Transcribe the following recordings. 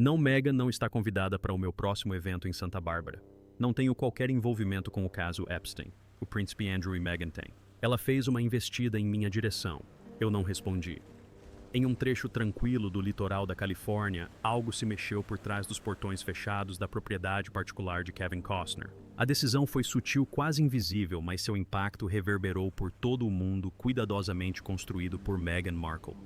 Não, Meghan não está convidada para o meu próximo evento em Santa Bárbara. Não tenho qualquer envolvimento com o caso Epstein. O príncipe Andrew e Meghan têm. Ela fez uma investida em minha direção. Eu não respondi. Em um trecho tranquilo do litoral da Califórnia, algo se mexeu por trás dos portões fechados da propriedade particular de Kevin Costner. A decisão foi sutil, quase invisível, mas seu impacto reverberou por todo o mundo, cuidadosamente construído por Meghan Markle.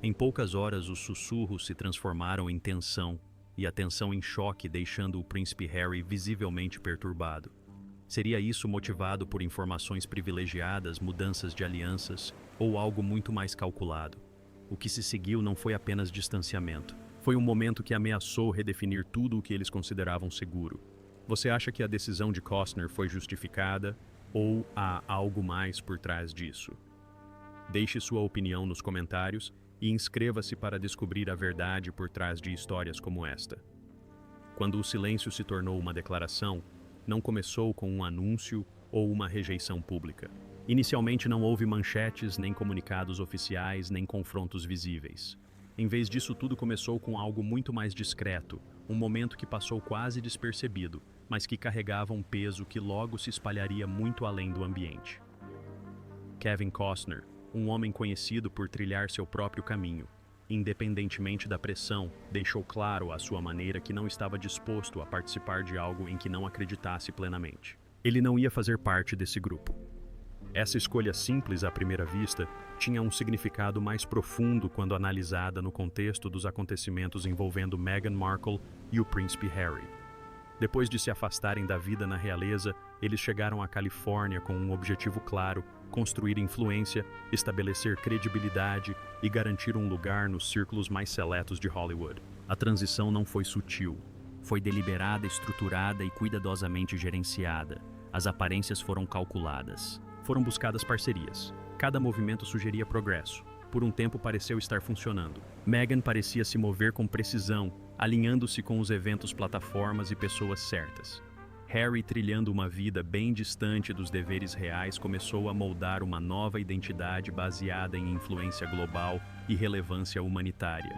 Em poucas horas, os sussurros se transformaram em tensão, e a tensão em choque, deixando o príncipe Harry visivelmente perturbado. Seria isso motivado por informações privilegiadas, mudanças de alianças, ou algo muito mais calculado? O que se seguiu não foi apenas distanciamento. Foi um momento que ameaçou redefinir tudo o que eles consideravam seguro. Você acha que a decisão de Costner foi justificada, ou há algo mais por trás disso? Deixe sua opinião nos comentários e inscreva-se para descobrir a verdade por trás de histórias como esta. Quando o silêncio se tornou uma declaração, não começou com um anúncio ou uma rejeição pública. Inicialmente não houve manchetes, nem comunicados oficiais, nem confrontos visíveis. Em vez disso, tudo começou com algo muito mais discreto, um momento que passou quase despercebido, mas que carregava um peso que logo se espalharia muito além do ambiente. Kevin Costner, um homem conhecido por trilhar seu próprio caminho, independentemente da pressão, deixou claro à sua maneira que não estava disposto a participar de algo em que não acreditasse plenamente. Ele não ia fazer parte desse grupo. Essa escolha simples à primeira vista tinha um significado mais profundo quando analisada no contexto dos acontecimentos envolvendo Meghan Markle e o príncipe Harry. Depois de se afastarem da vida na realeza, eles chegaram à Califórnia com um objetivo claro: construir influência, estabelecer credibilidade e garantir um lugar nos círculos mais seletos de Hollywood. A transição não foi sutil. Foi deliberada, estruturada e cuidadosamente gerenciada. As aparências foram calculadas. Foram buscadas parcerias. Cada movimento sugeria progresso. Por um tempo pareceu estar funcionando. Meghan parecia se mover com precisão, alinhando-se com os eventos, plataformas e pessoas certas. Harry, trilhando uma vida bem distante dos deveres reais, começou a moldar uma nova identidade baseada em influência global e relevância humanitária.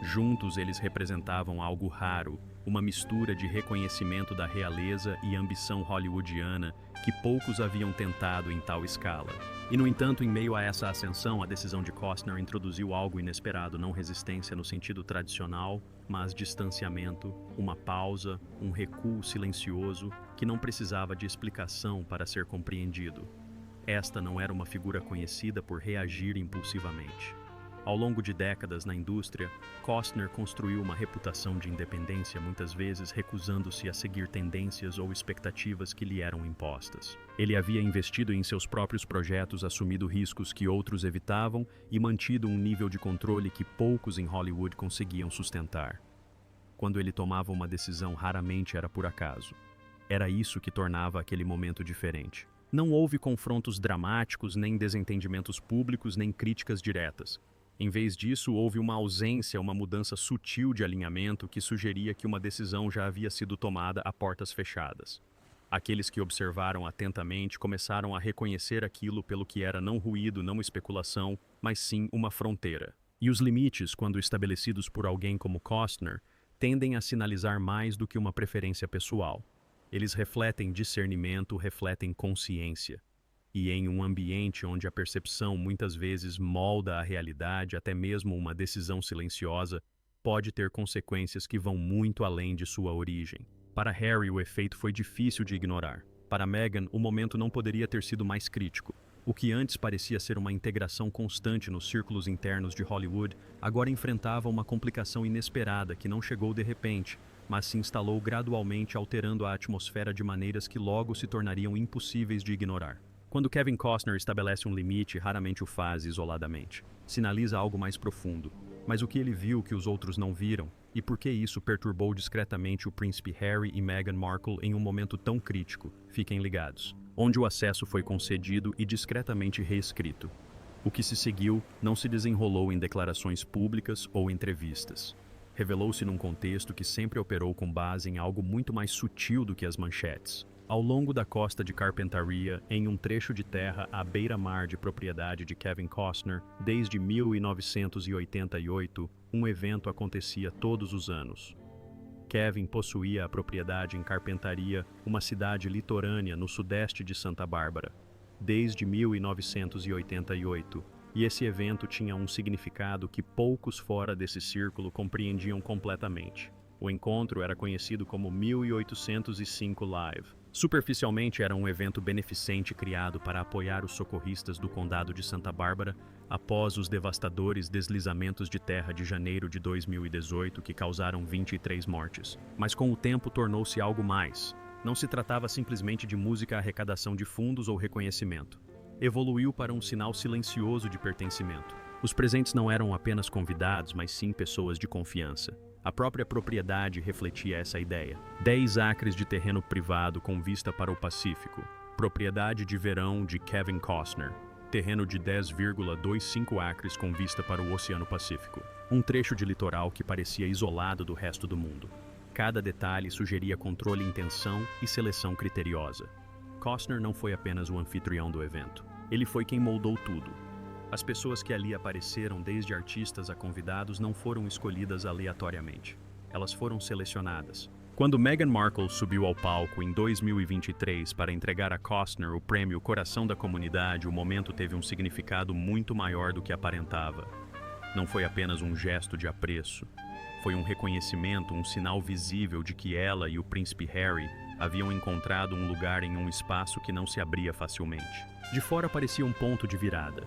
Juntos, eles representavam algo raro, uma mistura de reconhecimento da realeza e ambição hollywoodiana que poucos haviam tentado em tal escala. E, no entanto, em meio a essa ascensão, a decisão de Costner introduziu algo inesperado, não resistência no sentido tradicional, mas distanciamento, uma pausa, um recuo silencioso que não precisava de explicação para ser compreendido. Esta não era uma figura conhecida por reagir impulsivamente. Ao longo de décadas na indústria, Costner construiu uma reputação de independência, muitas vezes recusando-se a seguir tendências ou expectativas que lhe eram impostas. Ele havia investido em seus próprios projetos, assumido riscos que outros evitavam e mantido um nível de controle que poucos em Hollywood conseguiam sustentar. Quando ele tomava uma decisão, raramente era por acaso. Era isso que tornava aquele momento diferente. Não houve confrontos dramáticos, nem desentendimentos públicos, nem críticas diretas. Em vez disso, houve uma ausência, uma mudança sutil de alinhamento que sugeria que uma decisão já havia sido tomada a portas fechadas. Aqueles que observaram atentamente começaram a reconhecer aquilo pelo que era não ruído, não especulação, mas sim uma fronteira. E os limites, quando estabelecidos por alguém como Costner, tendem a sinalizar mais do que uma preferência pessoal. Eles refletem discernimento, refletem consciência. E em um ambiente onde a percepção muitas vezes molda a realidade, até mesmo uma decisão silenciosa pode ter consequências que vão muito além de sua origem. Para Harry, o efeito foi difícil de ignorar. Para Meghan, o momento não poderia ter sido mais crítico. O que antes parecia ser uma integração constante nos círculos internos de Hollywood, agora enfrentava uma complicação inesperada que não chegou de repente, mas se instalou gradualmente, alterando a atmosfera de maneiras que logo se tornariam impossíveis de ignorar. Quando Kevin Costner estabelece um limite, raramente o faz isoladamente. Sinaliza algo mais profundo. Mas o que ele viu que os outros não viram? E por que isso perturbou discretamente o príncipe Harry e Meghan Markle em um momento tão crítico? Fiquem ligados. Onde o acesso foi concedido e discretamente reescrito. O que se seguiu não se desenrolou em declarações públicas ou entrevistas. Revelou-se num contexto que sempre operou com base em algo muito mais sutil do que as manchetes. Ao longo da costa de Carpentaria, em um trecho de terra à beira-mar de propriedade de Kevin Costner, desde 1988, um evento acontecia todos os anos. Kevin possuía a propriedade em Carpentaria, uma cidade litorânea no sudeste de Santa Bárbara, desde 1988, e esse evento tinha um significado que poucos fora desse círculo compreendiam completamente. O encontro era conhecido como 1805 Live. Superficialmente era um evento beneficente criado para apoiar os socorristas do Condado de Santa Bárbara após os devastadores deslizamentos de terra de janeiro de 2018 que causaram 23 mortes. Mas com o tempo tornou-se algo mais. Não se tratava simplesmente de música, arrecadação de fundos ou reconhecimento. Evoluiu para um sinal silencioso de pertencimento. Os presentes não eram apenas convidados, mas sim pessoas de confiança. A própria propriedade refletia essa ideia. 10 acres de terreno privado com vista para o Pacífico. Propriedade de verão de Kevin Costner. Terreno de 10,25 acres com vista para o Oceano Pacífico. Um trecho de litoral que parecia isolado do resto do mundo. Cada detalhe sugeria controle, intenção e seleção criteriosa. Costner não foi apenas o anfitrião do evento. Ele foi quem moldou tudo. As pessoas que ali apareceram, desde artistas a convidados, não foram escolhidas aleatoriamente. Elas foram selecionadas. Quando Meghan Markle subiu ao palco em 2023 para entregar a Costner o prêmio Coração da Comunidade, o momento teve um significado muito maior do que aparentava. Não foi apenas um gesto de apreço. Foi um reconhecimento, um sinal visível de que ela e o príncipe Harry haviam encontrado um lugar em um espaço que não se abria facilmente. De fora parecia um ponto de virada.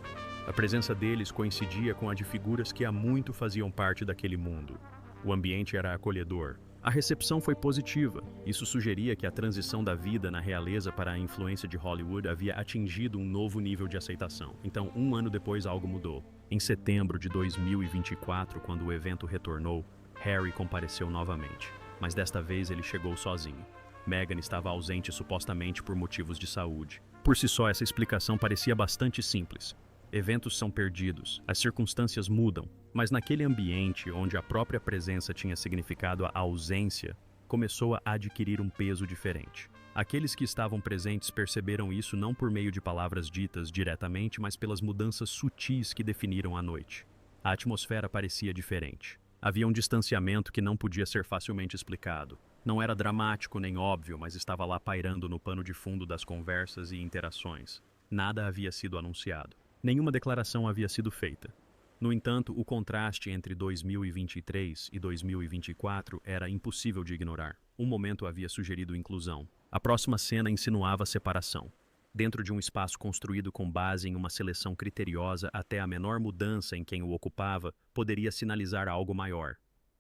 A presença deles coincidia com a de figuras que há muito faziam parte daquele mundo. O ambiente era acolhedor. A recepção foi positiva. Isso sugeria que a transição da vida na realeza para a influência de Hollywood havia atingido um novo nível de aceitação. Então, um ano depois, algo mudou. Em setembro de 2024, quando o evento retornou, Harry compareceu novamente. Mas desta vez ele chegou sozinho. Meghan estava ausente supostamente por motivos de saúde. Por si só, essa explicação parecia bastante simples. Eventos são perdidos, as circunstâncias mudam, mas naquele ambiente onde a própria presença tinha significado a ausência, começou a adquirir um peso diferente. Aqueles que estavam presentes perceberam isso não por meio de palavras ditas diretamente, mas pelas mudanças sutis que definiram a noite. A atmosfera parecia diferente. Havia um distanciamento que não podia ser facilmente explicado. Não era dramático nem óbvio, mas estava lá pairando no pano de fundo das conversas e interações. Nada havia sido anunciado. Nenhuma declaração havia sido feita. No entanto, o contraste entre 2023 e 2024 era impossível de ignorar. Um momento havia sugerido inclusão. A próxima cena insinuava separação. Dentro de um espaço construído com base em uma seleção criteriosa, até a menor mudança em quem o ocupava poderia sinalizar algo maior.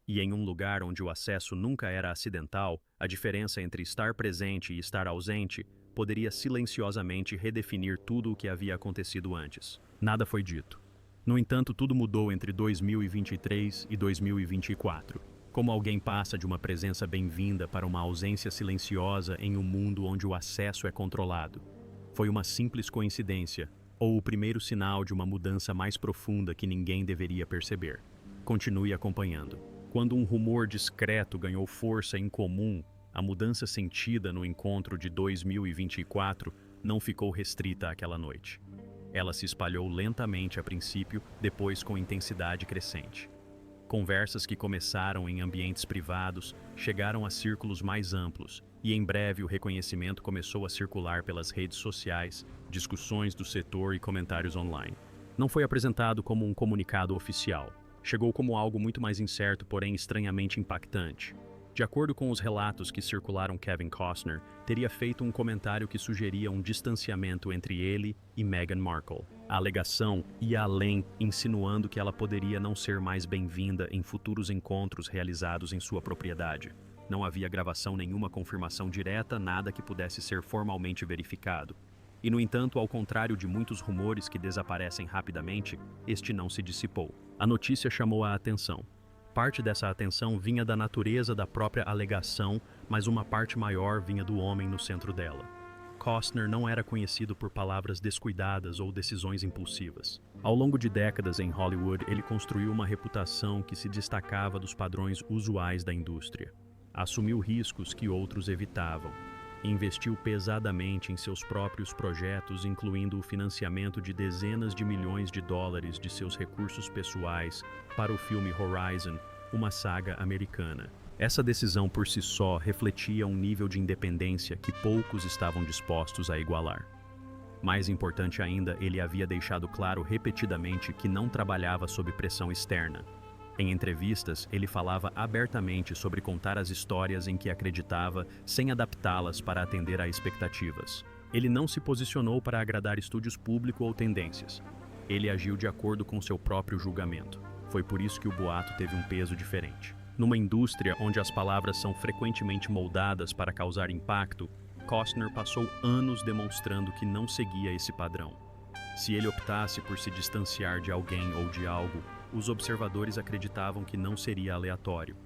E em um lugar onde o acesso nunca era acidental, a diferença entre estar presente e estar ausente poderia silenciosamente redefinir tudo o que havia acontecido antes. Nada foi dito. No entanto, tudo mudou entre 2023 e 2024. Como alguém passa de uma presença bem-vinda para uma ausência silenciosa em um mundo onde o acesso é controlado. Foi uma simples coincidência, ou o primeiro sinal de uma mudança mais profunda que ninguém deveria perceber. Continue acompanhando. Quando um rumor discreto ganhou força incomum, a mudança sentida no encontro de 2024 não ficou restrita àquela noite. Ela se espalhou lentamente a princípio, depois com intensidade crescente. Conversas que começaram em ambientes privados chegaram a círculos mais amplos, e em breve o reconhecimento começou a circular pelas redes sociais, discussões do setor e comentários online. Não foi apresentado como um comunicado oficial. Chegou como algo muito mais incerto, porém estranhamente impactante. De acordo com os relatos que circularam, Kevin Costner teria feito um comentário que sugeria um distanciamento entre ele e Meghan Markle. A alegação ia além, insinuando que ela poderia não ser mais bem-vinda em futuros encontros realizados em sua propriedade. Não havia gravação nenhuma, confirmação direta, nada que pudesse ser formalmente verificado. E, no entanto, ao contrário de muitos rumores que desaparecem rapidamente, este não se dissipou. A notícia chamou a atenção. Parte dessa atenção vinha da natureza da própria alegação, mas uma parte maior vinha do homem no centro dela. Costner não era conhecido por palavras descuidadas ou decisões impulsivas. Ao longo de décadas em Hollywood, ele construiu uma reputação que se destacava dos padrões usuais da indústria. Assumiu riscos que outros evitavam. e investiu pesadamente em seus próprios projetos, incluindo o financiamento de dezenas de milhões de dólares de seus recursos pessoais para o filme Horizon, uma saga americana. Essa decisão por si só refletia um nível de independência que poucos estavam dispostos a igualar. Mais importante ainda, ele havia deixado claro repetidamente que não trabalhava sob pressão externa. Em entrevistas, ele falava abertamente sobre contar as histórias em que acreditava, sem adaptá-las para atender a expectativas. Ele não se posicionou para agradar estúdios públicos ou tendências. Ele agiu de acordo com seu próprio julgamento. Foi por isso que o boato teve um peso diferente. Numa indústria onde as palavras são frequentemente moldadas para causar impacto, Costner passou anos demonstrando que não seguia esse padrão. Se ele optasse por se distanciar de alguém ou de algo, os observadores acreditavam que não seria aleatório.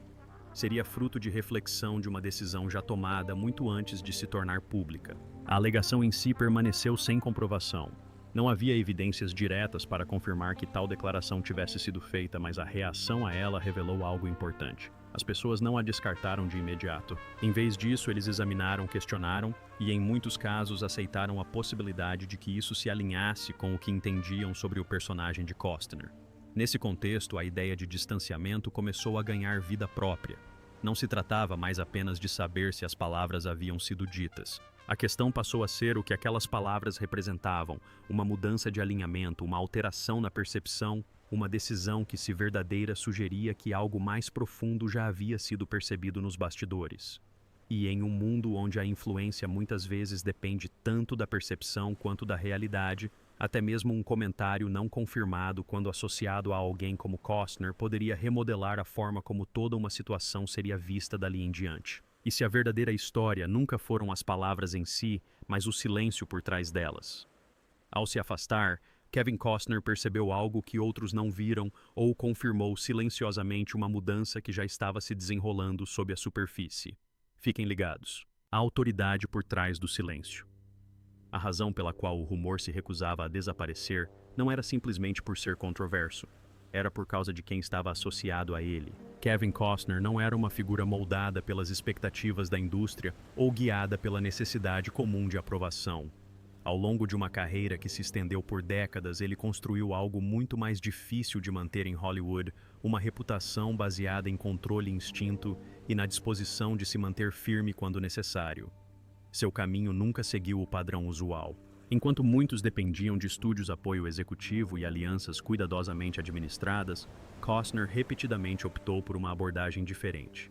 Seria fruto de reflexão de uma decisão já tomada muito antes de se tornar pública. A alegação em si permaneceu sem comprovação. Não havia evidências diretas para confirmar que tal declaração tivesse sido feita, mas a reação a ela revelou algo importante. As pessoas não a descartaram de imediato. Em vez disso, eles examinaram, questionaram e, em muitos casos, aceitaram a possibilidade de que isso se alinhasse com o que entendiam sobre o personagem de Costner. Nesse contexto, a ideia de distanciamento começou a ganhar vida própria. Não se tratava mais apenas de saber se as palavras haviam sido ditas. A questão passou a ser o que aquelas palavras representavam, uma mudança de alinhamento, uma alteração na percepção, uma decisão que, se verdadeira, sugeria que algo mais profundo já havia sido percebido nos bastidores. E em um mundo onde a influência muitas vezes depende tanto da percepção quanto da realidade, até mesmo um comentário não confirmado quando associado a alguém como Costner poderia remodelar a forma como toda uma situação seria vista dali em diante. E se a verdadeira história nunca foram as palavras em si, mas o silêncio por trás delas? Ao se afastar, Kevin Costner percebeu algo que outros não viram ou confirmou silenciosamente uma mudança que já estava se desenrolando sob a superfície. Fiquem ligados. A autoridade por trás do silêncio. A razão pela qual o rumor se recusava a desaparecer não era simplesmente por ser controverso. Era por causa de quem estava associado a ele. Kevin Costner não era uma figura moldada pelas expectativas da indústria ou guiada pela necessidade comum de aprovação. Ao longo de uma carreira que se estendeu por décadas, ele construiu algo muito mais difícil de manter em Hollywood, uma reputação baseada em controle e instinto e na disposição de se manter firme quando necessário. Seu caminho nunca seguiu o padrão usual. Enquanto muitos dependiam de estúdios apoio executivo e alianças cuidadosamente administradas, Costner repetidamente optou por uma abordagem diferente.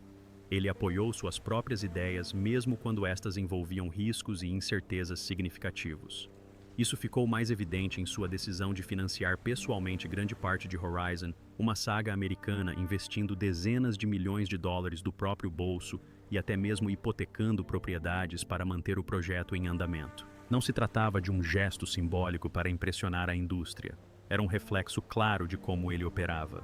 Ele apoiou suas próprias ideias mesmo quando estas envolviam riscos e incertezas significativos. Isso ficou mais evidente em sua decisão de financiar pessoalmente grande parte de Horizon, uma saga americana investindo dezenas de milhões de dólares do próprio bolso e até mesmo hipotecando propriedades para manter o projeto em andamento. Não se tratava de um gesto simbólico para impressionar a indústria. Era um reflexo claro de como ele operava.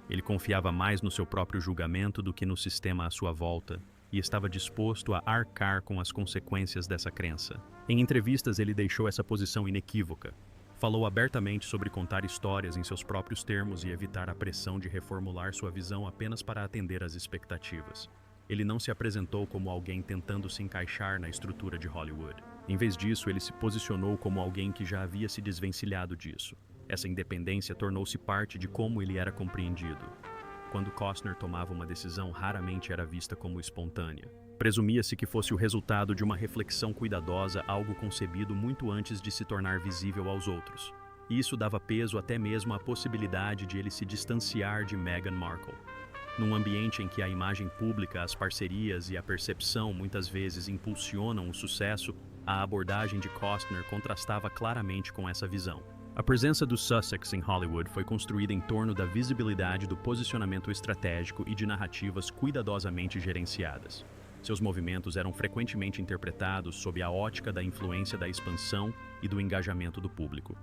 Ele confiava mais no seu próprio julgamento do que no sistema à sua volta, e estava disposto a arcar com as consequências dessa crença. Em entrevistas, ele deixou essa posição inequívoca. Falou abertamente sobre contar histórias em seus próprios termos e evitar a pressão de reformular sua visão apenas para atender às expectativas. Ele não se apresentou como alguém tentando se encaixar na estrutura de Hollywood. Em vez disso, ele se posicionou como alguém que já havia se desvencilhado disso. Essa independência tornou-se parte de como ele era compreendido. Quando Costner tomava uma decisão, raramente era vista como espontânea. Presumia-se que fosse o resultado de uma reflexão cuidadosa, algo concebido muito antes de se tornar visível aos outros. E isso dava peso até mesmo à possibilidade de ele se distanciar de Meghan Markle. Num ambiente em que a imagem pública, as parcerias e a percepção muitas vezes impulsionam o sucesso, a abordagem de Costner contrastava claramente com essa visão. A presença dos Sussex em Hollywood foi construída em torno da visibilidade do posicionamento estratégico e de narrativas cuidadosamente gerenciadas. Seus movimentos eram frequentemente interpretados sob a ótica da influência da expansão e do engajamento do público.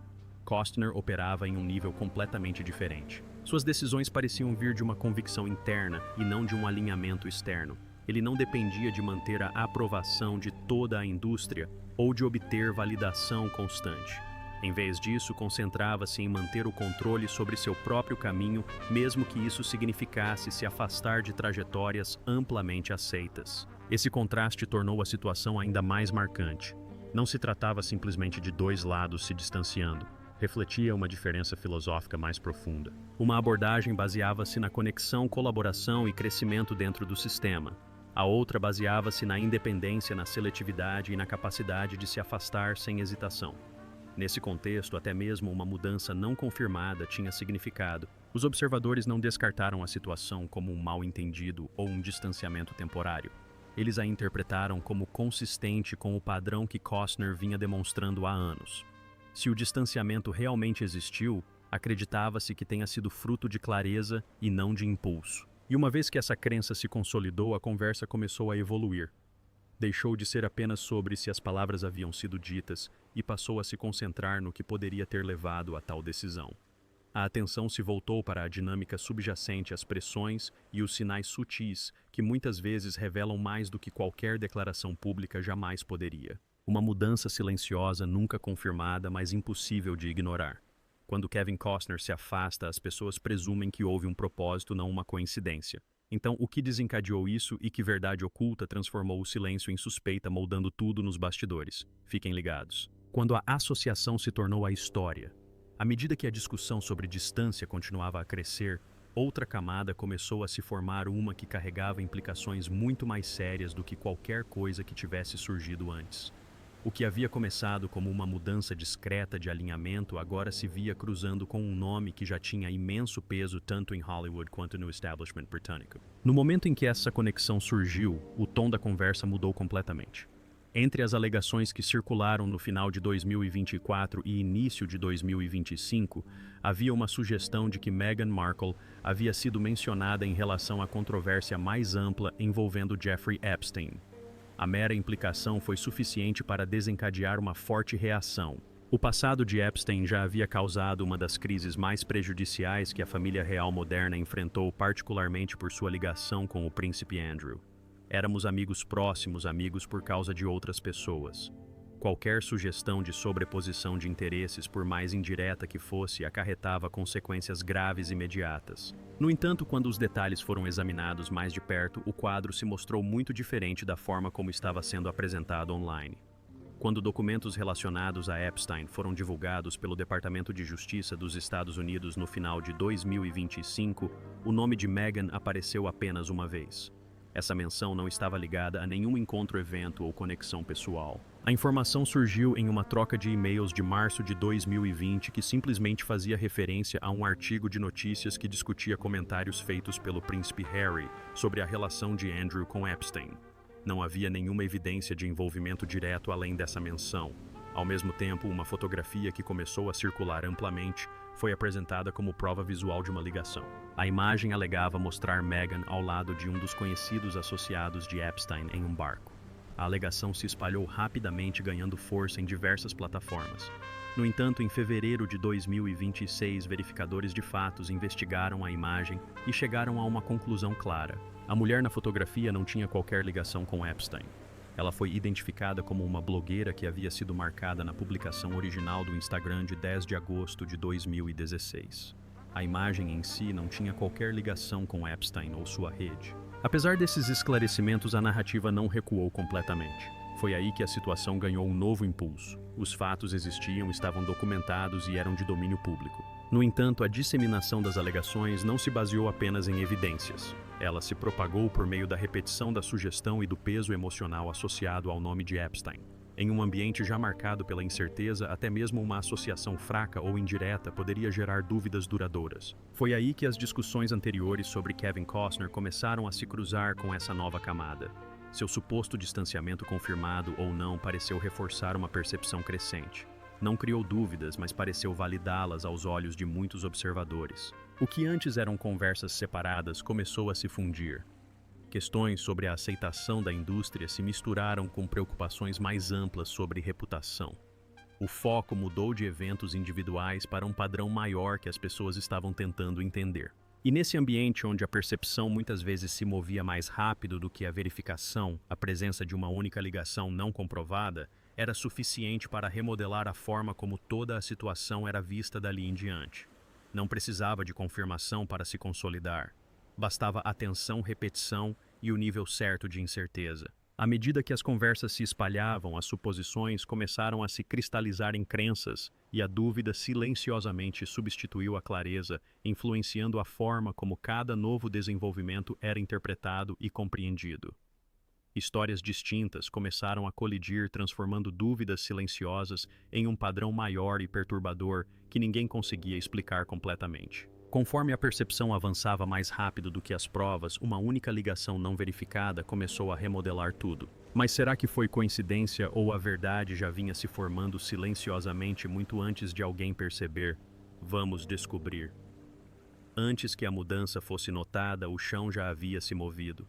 Costner operava em um nível completamente diferente. Suas decisões pareciam vir de uma convicção interna e não de um alinhamento externo. Ele não dependia de manter a aprovação de toda a indústria ou de obter validação constante. Em vez disso, concentrava-se em manter o controle sobre seu próprio caminho, mesmo que isso significasse se afastar de trajetórias amplamente aceitas. Esse contraste tornou a situação ainda mais marcante. Não se tratava simplesmente de dois lados se distanciando, refletia uma diferença filosófica mais profunda. Uma abordagem baseava-se na conexão, colaboração e crescimento dentro do sistema. A outra baseava-se na independência, na seletividade e na capacidade de se afastar sem hesitação. Nesse contexto, até mesmo uma mudança não confirmada tinha significado. Os observadores não descartaram a situação como um mal-entendido ou um distanciamento temporário. Eles a interpretaram como consistente com o padrão que Costner vinha demonstrando há anos. Se o distanciamento realmente existiu, acreditava-se que tenha sido fruto de clareza e não de impulso. E uma vez que essa crença se consolidou, a conversa começou a evoluir. Deixou de ser apenas sobre se as palavras haviam sido ditas e passou a se concentrar no que poderia ter levado a tal decisão. A atenção se voltou para a dinâmica subjacente às pressões e os sinais sutis que muitas vezes revelam mais do que qualquer declaração pública jamais poderia. Uma mudança silenciosa, nunca confirmada, mas impossível de ignorar. Quando Kevin Costner se afasta, as pessoas presumem que houve um propósito, não uma coincidência. Então, o que desencadeou isso e que verdade oculta transformou o silêncio em suspeita, moldando tudo nos bastidores? Fiquem ligados. Quando a associação se tornou a história, à medida que a discussão sobre distância continuava a crescer, outra camada começou a se formar, uma que carregava implicações muito mais sérias do que qualquer coisa que tivesse surgido antes. O que havia começado como uma mudança discreta de alinhamento agora se via cruzando com um nome que já tinha imenso peso tanto em Hollywood quanto no establishment britânico. No momento em que essa conexão surgiu, o tom da conversa mudou completamente. Entre as alegações que circularam no final de 2024 e início de 2025, havia uma sugestão de que Meghan Markle havia sido mencionada em relação à controvérsia mais ampla envolvendo Jeffrey Epstein. A mera implicação foi suficiente para desencadear uma forte reação. O passado de Epstein já havia causado uma das crises mais prejudiciais que a família real moderna enfrentou, particularmente por sua ligação com o príncipe Andrew. Éramos amigos próximos, amigos por causa de outras pessoas. Qualquer sugestão de sobreposição de interesses, por mais indireta que fosse, acarretava consequências graves imediatas. No entanto, quando os detalhes foram examinados mais de perto, o quadro se mostrou muito diferente da forma como estava sendo apresentado online. Quando documentos relacionados a Epstein foram divulgados pelo Departamento de Justiça dos Estados Unidos no final de 2025, o nome de Meghan apareceu apenas uma vez. Essa menção não estava ligada a nenhum encontro, evento ou conexão pessoal. A informação surgiu em uma troca de e-mails de março de 2020 que simplesmente fazia referência a um artigo de notícias que discutia comentários feitos pelo príncipe Harry sobre a relação de Andrew com Epstein. Não havia nenhuma evidência de envolvimento direto além dessa menção. Ao mesmo tempo, uma fotografia que começou a circular amplamente foi apresentada como prova visual de uma ligação. A imagem alegava mostrar Meghan ao lado de um dos conhecidos associados de Epstein em um barco. A alegação se espalhou rapidamente, ganhando força em diversas plataformas. No entanto, em fevereiro de 2026, verificadores de fatos investigaram a imagem e chegaram a uma conclusão clara. A mulher na fotografia não tinha qualquer ligação com Epstein. Ela foi identificada como uma blogueira que havia sido marcada na publicação original do Instagram de 10 de agosto de 2016. A imagem em si não tinha qualquer ligação com Epstein ou sua rede. Apesar desses esclarecimentos, a narrativa não recuou completamente. Foi aí que a situação ganhou um novo impulso. Os fatos existiam, estavam documentados e eram de domínio público. No entanto, a disseminação das alegações não se baseou apenas em evidências. Ela se propagou por meio da repetição da sugestão e do peso emocional associado ao nome de Epstein. Em um ambiente já marcado pela incerteza, até mesmo uma associação fraca ou indireta poderia gerar dúvidas duradouras. Foi aí que as discussões anteriores sobre Kevin Costner começaram a se cruzar com essa nova camada. Seu suposto distanciamento, confirmado ou não, pareceu reforçar uma percepção crescente. Não criou dúvidas, mas pareceu validá-las aos olhos de muitos observadores. O que antes eram conversas separadas começou a se fundir. Questões sobre a aceitação da indústria se misturaram com preocupações mais amplas sobre reputação. O foco mudou de eventos individuais para um padrão maior que as pessoas estavam tentando entender. E nesse ambiente onde a percepção muitas vezes se movia mais rápido do que a verificação, a presença de uma única ligação não comprovada era suficiente para remodelar a forma como toda a situação era vista dali em diante. Não precisava de confirmação para se consolidar. Bastava atenção, repetição e o nível certo de incerteza. À medida que as conversas se espalhavam, as suposições começaram a se cristalizar em crenças, e a dúvida silenciosamente substituiu a clareza, influenciando a forma como cada novo desenvolvimento era interpretado e compreendido. Histórias distintas começaram a colidir, transformando dúvidas silenciosas em um padrão maior e perturbador que ninguém conseguia explicar completamente. Conforme a percepção avançava mais rápido do que as provas, uma única ligação não verificada começou a remodelar tudo. Mas será que foi coincidência ou a verdade já vinha se formando silenciosamente muito antes de alguém perceber? Vamos descobrir. Antes que a mudança fosse notada, o chão já havia se movido.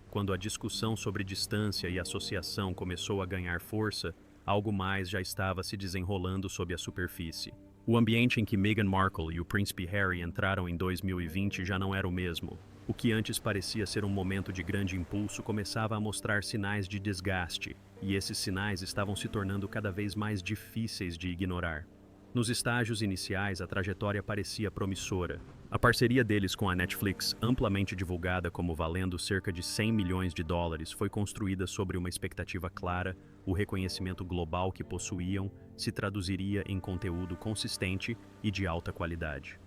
Quando a discussão sobre distância e associação começou a ganhar força, algo mais já estava se desenrolando sob a superfície. O ambiente em que Meghan Markle e o príncipe Harry entraram em 2020 já não era o mesmo. O que antes parecia ser um momento de grande impulso começava a mostrar sinais de desgaste, e esses sinais estavam se tornando cada vez mais difíceis de ignorar. Nos estágios iniciais, a trajetória parecia promissora. A parceria deles com a Netflix, amplamente divulgada como valendo cerca de 100 milhões de dólares, foi construída sobre uma expectativa clara. O reconhecimento global que possuíam se traduziria em conteúdo consistente e de alta qualidade.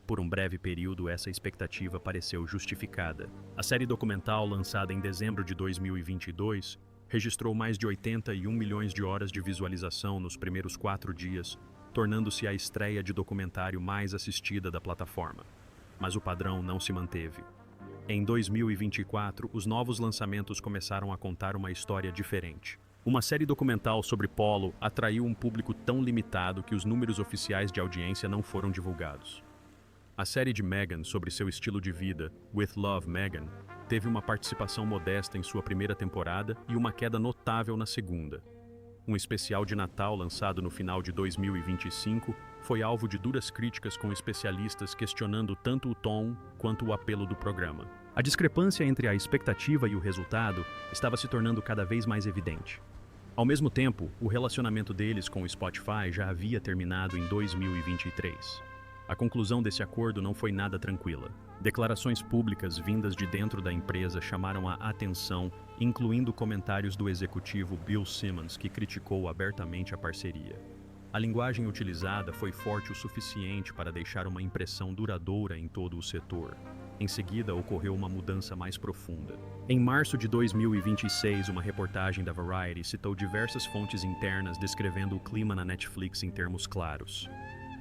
Por um breve período, essa expectativa pareceu justificada. A série documental, lançada em dezembro de 2022, registrou mais de 81 milhões de horas de visualização nos primeiros 4 dias, tornando-se a estreia de documentário mais assistida da plataforma. Mas o padrão não se manteve. Em 2024, os novos lançamentos começaram a contar uma história diferente. Uma série documental sobre Polo atraiu um público tão limitado que os números oficiais de audiência não foram divulgados. A série de Meghan sobre seu estilo de vida, With Love, Meghan, teve uma participação modesta em sua primeira temporada e uma queda notável na segunda. Um especial de Natal lançado no final de 2025 foi alvo de duras críticas, com especialistas questionando tanto o tom quanto o apelo do programa. A discrepância entre a expectativa e o resultado estava se tornando cada vez mais evidente. Ao mesmo tempo, o relacionamento deles com o Spotify já havia terminado em 2023. A conclusão desse acordo não foi nada tranquila. Declarações públicas vindas de dentro da empresa chamaram a atenção, incluindo comentários do executivo Bill Simmons, que criticou abertamente a parceria. A linguagem utilizada foi forte o suficiente para deixar uma impressão duradoura em todo o setor. Em seguida, ocorreu uma mudança mais profunda. Em março de 2026, uma reportagem da Variety citou diversas fontes internas descrevendo o clima na Netflix em termos claros.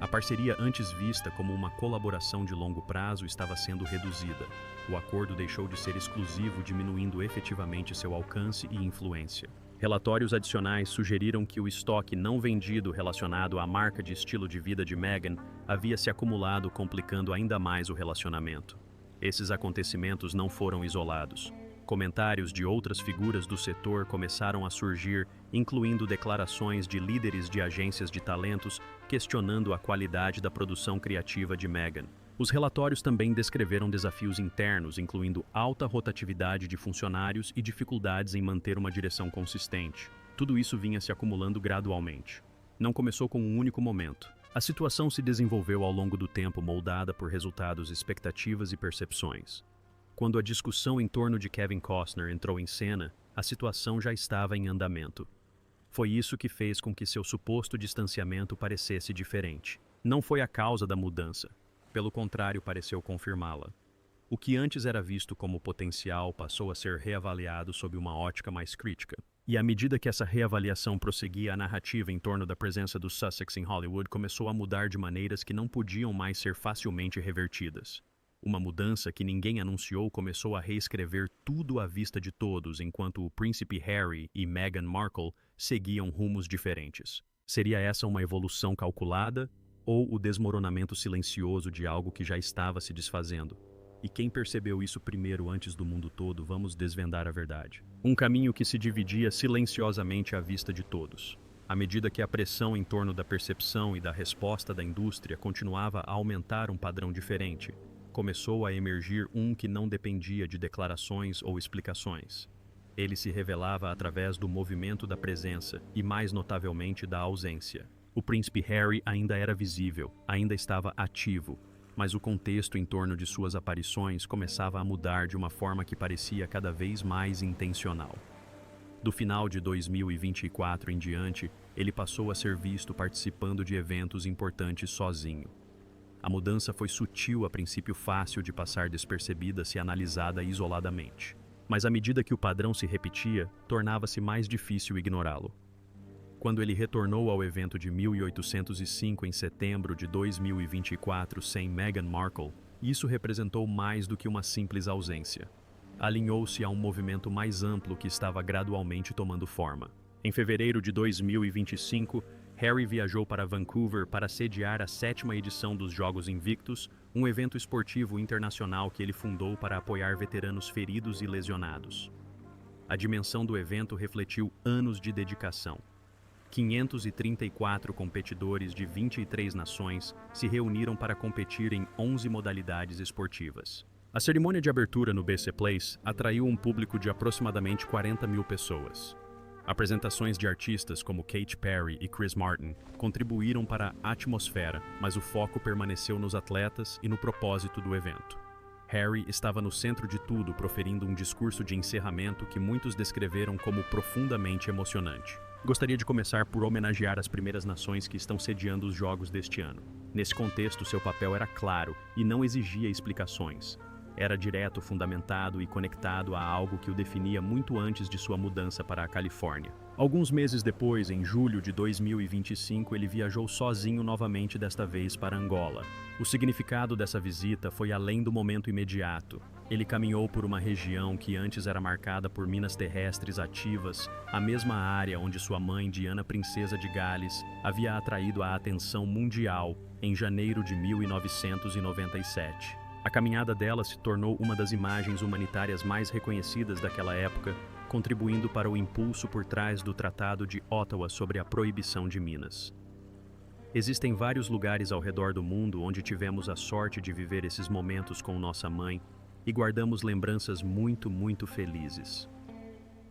A parceria antes vista como uma colaboração de longo prazo estava sendo reduzida. O acordo deixou de ser exclusivo, diminuindo efetivamente seu alcance e influência. Relatórios adicionais sugeriram que o estoque não vendido relacionado à marca de estilo de vida de Meghan havia se acumulado, complicando ainda mais o relacionamento. Esses acontecimentos não foram isolados. Comentários de outras figuras do setor começaram a surgir, incluindo declarações de líderes de agências de talentos questionando a qualidade da produção criativa de Meghan. Os relatórios também descreveram desafios internos, incluindo alta rotatividade de funcionários e dificuldades em manter uma direção consistente. Tudo isso vinha se acumulando gradualmente. Não começou com um único momento. A situação se desenvolveu ao longo do tempo, moldada por resultados, expectativas e percepções. Quando a discussão em torno de Kevin Costner entrou em cena, a situação já estava em andamento. Foi isso que fez com que seu suposto distanciamento parecesse diferente. Não foi a causa da mudança. Pelo contrário, pareceu confirmá-la. O que antes era visto como potencial passou a ser reavaliado sob uma ótica mais crítica. E à medida que essa reavaliação prosseguia, a narrativa em torno da presença dos Sussex em Hollywood começou a mudar de maneiras que não podiam mais ser facilmente revertidas. Uma mudança que ninguém anunciou começou a reescrever tudo à vista de todos, enquanto o príncipe Harry e Meghan Markle seguiam rumos diferentes. Seria essa uma evolução calculada ou o desmoronamento silencioso de algo que já estava se desfazendo? E quem percebeu isso primeiro antes do mundo todo? Vamos desvendar a verdade. Um caminho que se dividia silenciosamente à vista de todos. À medida que a pressão em torno da percepção e da resposta da indústria continuava a aumentar um padrão diferente, começou a emergir um que não dependia de declarações ou explicações. Ele se revelava através do movimento da presença e, mais notavelmente, da ausência. O príncipe Harry ainda era visível, ainda estava ativo, mas o contexto em torno de suas aparições começava a mudar de uma forma que parecia cada vez mais intencional. Do final de 2024 em diante, ele passou a ser visto participando de eventos importantes sozinho. A mudança foi sutil, a princípio fácil de passar despercebida se analisada isoladamente. Mas à medida que o padrão se repetia, tornava-se mais difícil ignorá-lo. Quando ele retornou ao evento de 1805 em setembro de 2024 sem Meghan Markle, isso representou mais do que uma simples ausência. Alinhou-se a um movimento mais amplo que estava gradualmente tomando forma. Em fevereiro de 2025, Harry viajou para Vancouver para sediar a 7ª edição dos Jogos Invictus, um evento esportivo internacional que ele fundou para apoiar veteranos feridos e lesionados. A dimensão do evento refletiu anos de dedicação. 534 competidores de 23 nações se reuniram para competir em 11 modalidades esportivas. A cerimônia de abertura no BC Place atraiu um público de aproximadamente 40 mil pessoas. Apresentações de artistas como Katy Perry e Chris Martin contribuíram para a atmosfera, mas o foco permaneceu nos atletas e no propósito do evento. Harry estava no centro de tudo, proferindo um discurso de encerramento que muitos descreveram como profundamente emocionante. Gostaria de começar por homenagear as primeiras nações que estão sediando os Jogos deste ano. Nesse contexto, seu papel era claro e não exigia explicações. Era direto, fundamentado e conectado a algo que o definia muito antes de sua mudança para a Califórnia. Alguns meses depois, em julho de 2025, ele viajou sozinho novamente, desta vez para Angola. O significado dessa visita foi além do momento imediato. Ele caminhou por uma região que antes era marcada por minas terrestres ativas, a mesma área onde sua mãe, Diana Princesa de Gales, havia atraído a atenção mundial em janeiro de 1997. A caminhada dela se tornou uma das imagens humanitárias mais reconhecidas daquela época, contribuindo para o impulso por trás do Tratado de Ottawa sobre a proibição de minas. Existem vários lugares ao redor do mundo onde tivemos a sorte de viver esses momentos com nossa mãe e guardamos lembranças muito felizes.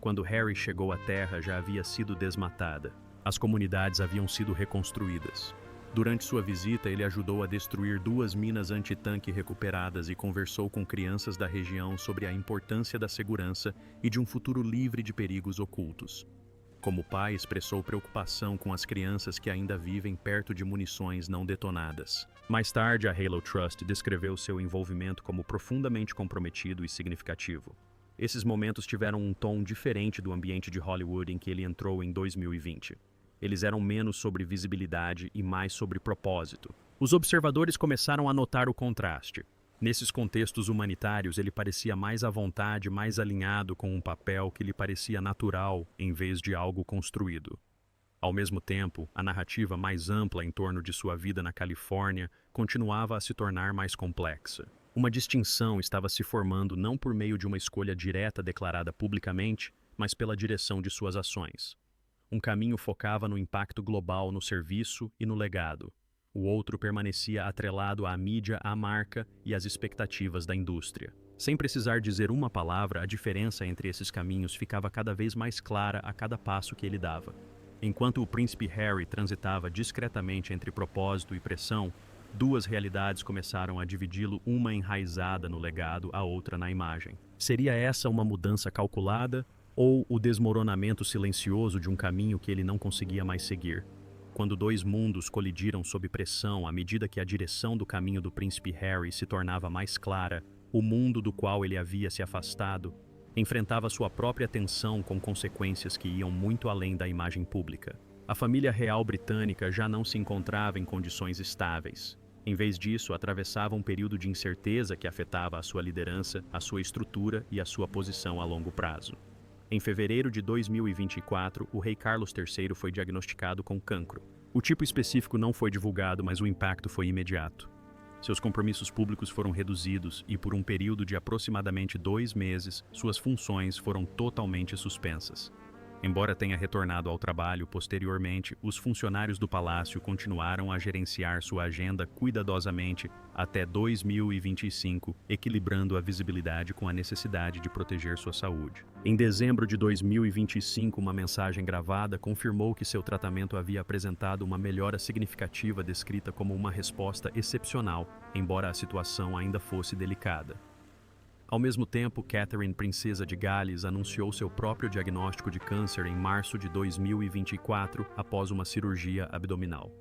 Quando Harry chegou à Terra, já havia sido desmatada. As comunidades haviam sido reconstruídas. Durante sua visita, ele ajudou a destruir 2 minas antitanque recuperadas e conversou com crianças da região sobre a importância da segurança e de um futuro livre de perigos ocultos. Como pai, expressou preocupação com as crianças que ainda vivem perto de munições não detonadas. Mais tarde, a Halo Trust descreveu seu envolvimento como profundamente comprometido e significativo. Esses momentos tiveram um tom diferente do ambiente de Hollywood em que ele entrou em 2020. Eles eram menos sobre visibilidade e mais sobre propósito. Os observadores começaram a notar o contraste. Nesses contextos humanitários, ele parecia mais à vontade, mais alinhado com um papel que lhe parecia natural em vez de algo construído. Ao mesmo tempo, a narrativa mais ampla em torno de sua vida na Califórnia continuava a se tornar mais complexa. Uma distinção estava se formando não por meio de uma escolha direta declarada publicamente, mas pela direção de suas ações. Um caminho focava no impacto global no serviço e no legado. O outro permanecia atrelado à mídia, à marca e às expectativas da indústria. Sem precisar dizer uma palavra, a diferença entre esses caminhos ficava cada vez mais clara a cada passo que ele dava. Enquanto o príncipe Harry transitava discretamente entre propósito e pressão, 2 realidades começaram a dividi-lo, uma enraizada no legado, a outra na imagem. Seria essa uma mudança calculada ou o desmoronamento silencioso de um caminho que ele não conseguia mais seguir? Quando 2 mundos colidiram sob pressão à medida que a direção do caminho do príncipe Harry se tornava mais clara, o mundo do qual ele havia se afastado enfrentava sua própria tensão com consequências que iam muito além da imagem pública. A família real britânica já não se encontrava em condições estáveis. Em vez disso, atravessava um período de incerteza que afetava a sua liderança, a sua estrutura e a sua posição a longo prazo. Em fevereiro de 2024, o rei Carlos III foi diagnosticado com cancro. O tipo específico não foi divulgado, mas o impacto foi imediato. Seus compromissos públicos foram reduzidos e, por um período de aproximadamente 2 meses, suas funções foram totalmente suspensas. Embora tenha retornado ao trabalho posteriormente, os funcionários do palácio continuaram a gerenciar sua agenda cuidadosamente até 2025, equilibrando a visibilidade com a necessidade de proteger sua saúde. Em dezembro de 2025, uma mensagem gravada confirmou que seu tratamento havia apresentado uma melhora significativa descrita como uma resposta excepcional, embora a situação ainda fosse delicada. Ao mesmo tempo, Catherine, princesa de Gales, anunciou seu próprio diagnóstico de câncer em março de 2024, após uma cirurgia abdominal.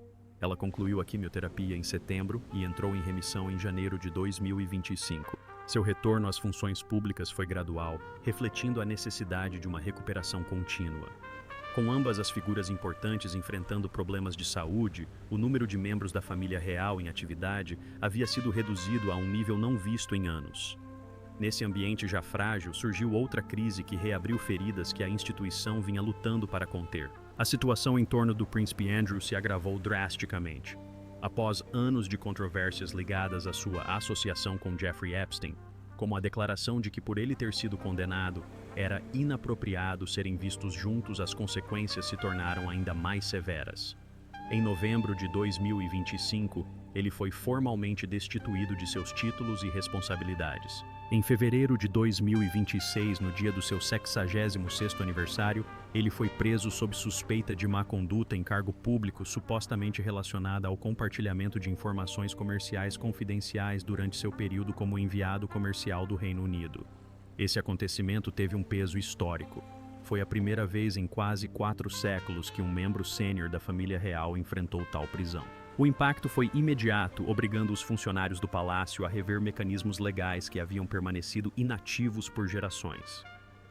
Ela concluiu a quimioterapia em setembro e entrou em remissão em janeiro de 2025. Seu retorno às funções públicas foi gradual, refletindo a necessidade de uma recuperação contínua. Com ambas as figuras importantes enfrentando problemas de saúde, o número de membros da família real em atividade havia sido reduzido a um nível não visto em anos. Nesse ambiente já frágil, surgiu outra crise que reabriu feridas que a instituição vinha lutando para conter. A situação em torno do príncipe Andrew se agravou drasticamente. Após anos de controvérsias ligadas à sua associação com Jeffrey Epstein, como a declaração de que por ele ter sido condenado, era inapropriado serem vistos juntos, as consequências se tornaram ainda mais severas. Em novembro de 2025, ele foi formalmente destituído de seus títulos e responsabilidades. Em fevereiro de 2026, no dia do seu 66º aniversário, ele foi preso sob suspeita de má conduta em cargo público, supostamente relacionada ao compartilhamento de informações comerciais confidenciais durante seu período como enviado comercial do Reino Unido. Esse acontecimento teve um peso histórico. Foi a primeira vez em quase 4 séculos que um membro sênior da família real enfrentou tal prisão. O impacto foi imediato, obrigando os funcionários do palácio a rever mecanismos legais que haviam permanecido inativos por gerações.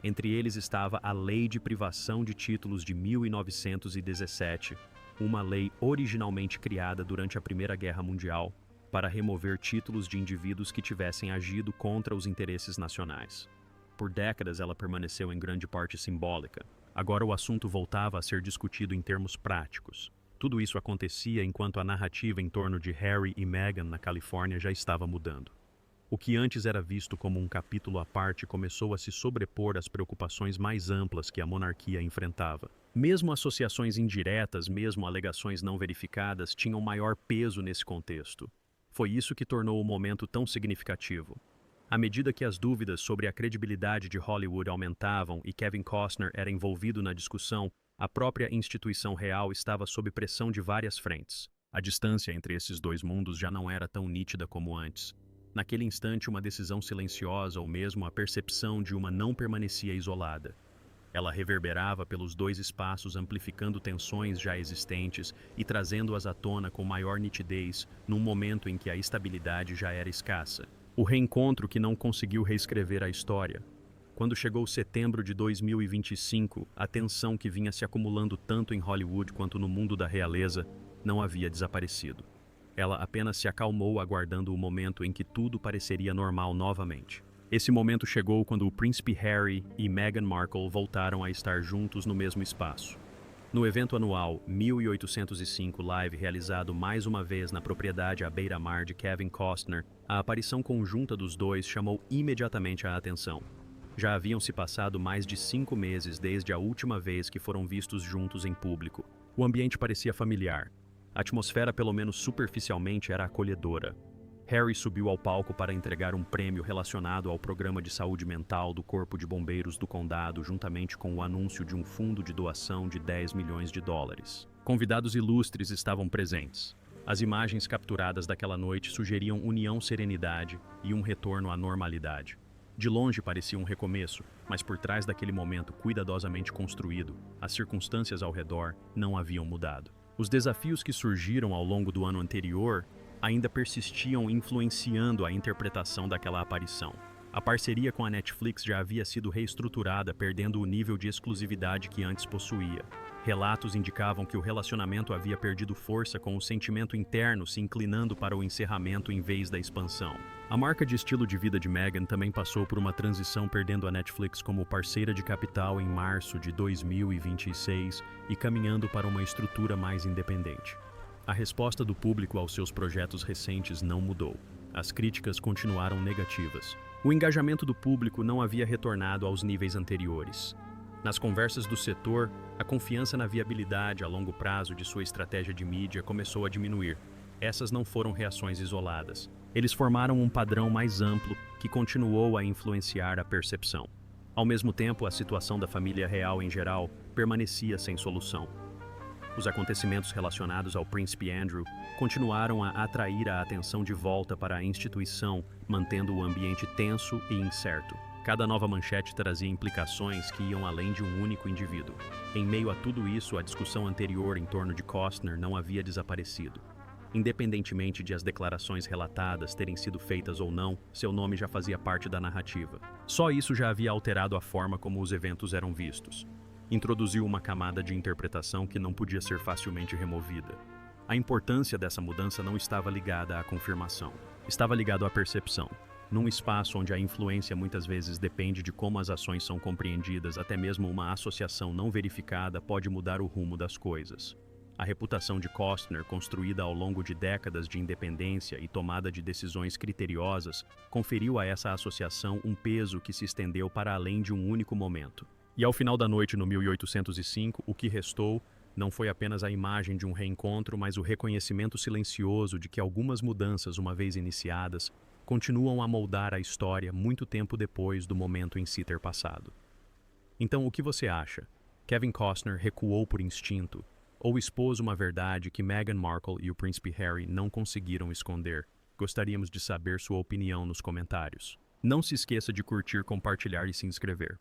Entre eles estava a Lei de Privação de Títulos de 1917, uma lei originalmente criada durante a Primeira Guerra Mundial para remover títulos de indivíduos que tivessem agido contra os interesses nacionais. Por décadas ela permaneceu em grande parte simbólica. Agora o assunto voltava a ser discutido em termos práticos. Tudo isso acontecia enquanto a narrativa em torno de Harry e Meghan na Califórnia já estava mudando. O que antes era visto como um capítulo à parte começou a se sobrepor às preocupações mais amplas que a monarquia enfrentava. Mesmo associações indiretas, mesmo alegações não verificadas, tinham maior peso nesse contexto. Foi isso que tornou o momento tão significativo. À medida que as dúvidas sobre a credibilidade de Hollywood aumentavam e Kevin Costner era envolvido na discussão, a própria instituição real estava sob pressão de várias frentes. A distância entre esses dois mundos já não era tão nítida como antes. Naquele instante, uma decisão silenciosa ou mesmo a percepção de uma não permanecia isolada. Ela reverberava pelos dois espaços, amplificando tensões já existentes e trazendo-as à tona com maior nitidez num momento em que a estabilidade já era escassa. O reencontro que não conseguiu reescrever a história. Quando chegou setembro de 2025, a tensão que vinha se acumulando tanto em Hollywood quanto no mundo da realeza não havia desaparecido. Ela apenas se acalmou, aguardando o momento em que tudo pareceria normal novamente. Esse momento chegou quando o príncipe Harry e Meghan Markle voltaram a estar juntos no mesmo espaço. No evento anual 1805 Live, realizado mais uma vez na propriedade à beira-mar de Kevin Costner, a aparição conjunta dos dois chamou imediatamente a atenção. Já haviam se passado mais de 5 meses desde a última vez que foram vistos juntos em público. O ambiente parecia familiar. A atmosfera, pelo menos superficialmente, era acolhedora. Harry subiu ao palco para entregar um prêmio relacionado ao programa de saúde mental do Corpo de Bombeiros do Condado, juntamente com o anúncio de um fundo de doação de $10 milhões. Convidados ilustres estavam presentes. As imagens capturadas daquela noite sugeriam união, serenidade e um retorno à normalidade. De longe parecia um recomeço, mas por trás daquele momento cuidadosamente construído, as circunstâncias ao redor não haviam mudado. Os desafios que surgiram ao longo do ano anterior ainda persistiam, influenciando a interpretação daquela aparição. A parceria com a Netflix já havia sido reestruturada, perdendo o nível de exclusividade que antes possuía. Relatos indicavam que o relacionamento havia perdido força, com o sentimento interno se inclinando para o encerramento em vez da expansão. A marca de estilo de vida de Meghan também passou por uma transição, perdendo a Netflix como parceira de capital em março de 2026 e caminhando para uma estrutura mais independente. A resposta do público aos seus projetos recentes não mudou. As críticas continuaram negativas. O engajamento do público não havia retornado aos níveis anteriores. Nas conversas do setor, a confiança na viabilidade a longo prazo de sua estratégia de mídia começou a diminuir. Essas não foram reações isoladas. Eles formaram um padrão mais amplo que continuou a influenciar a percepção. Ao mesmo tempo, a situação da família real em geral permanecia sem solução. Os acontecimentos relacionados ao príncipe Andrew continuaram a atrair a atenção de volta para a instituição, mantendo o ambiente tenso e incerto. Cada nova manchete trazia implicações que iam além de um único indivíduo. Em meio a tudo isso, a discussão anterior em torno de Costner não havia desaparecido. Independentemente de as declarações relatadas terem sido feitas ou não, seu nome já fazia parte da narrativa. Só isso já havia alterado a forma como os eventos eram vistos. Introduziu uma camada de interpretação que não podia ser facilmente removida. A importância dessa mudança não estava ligada à confirmação, estava ligada à percepção. Num espaço onde a influência muitas vezes depende de como as ações são compreendidas, até mesmo uma associação não verificada pode mudar o rumo das coisas. A reputação de Costner, construída ao longo de décadas de independência e tomada de decisões criteriosas, conferiu a essa associação um peso que se estendeu para além de um único momento. E ao final da noite, no 1805, o que restou não foi apenas a imagem de um reencontro, mas o reconhecimento silencioso de que algumas mudanças, uma vez iniciadas, continuam a moldar a história muito tempo depois do momento em si ter passado. Então, o que você acha? Kevin Costner recuou por instinto ou expôs uma verdade que Meghan Markle e o príncipe Harry não conseguiram esconder? Gostaríamos de saber sua opinião nos comentários. Não se esqueça de curtir, compartilhar e se inscrever.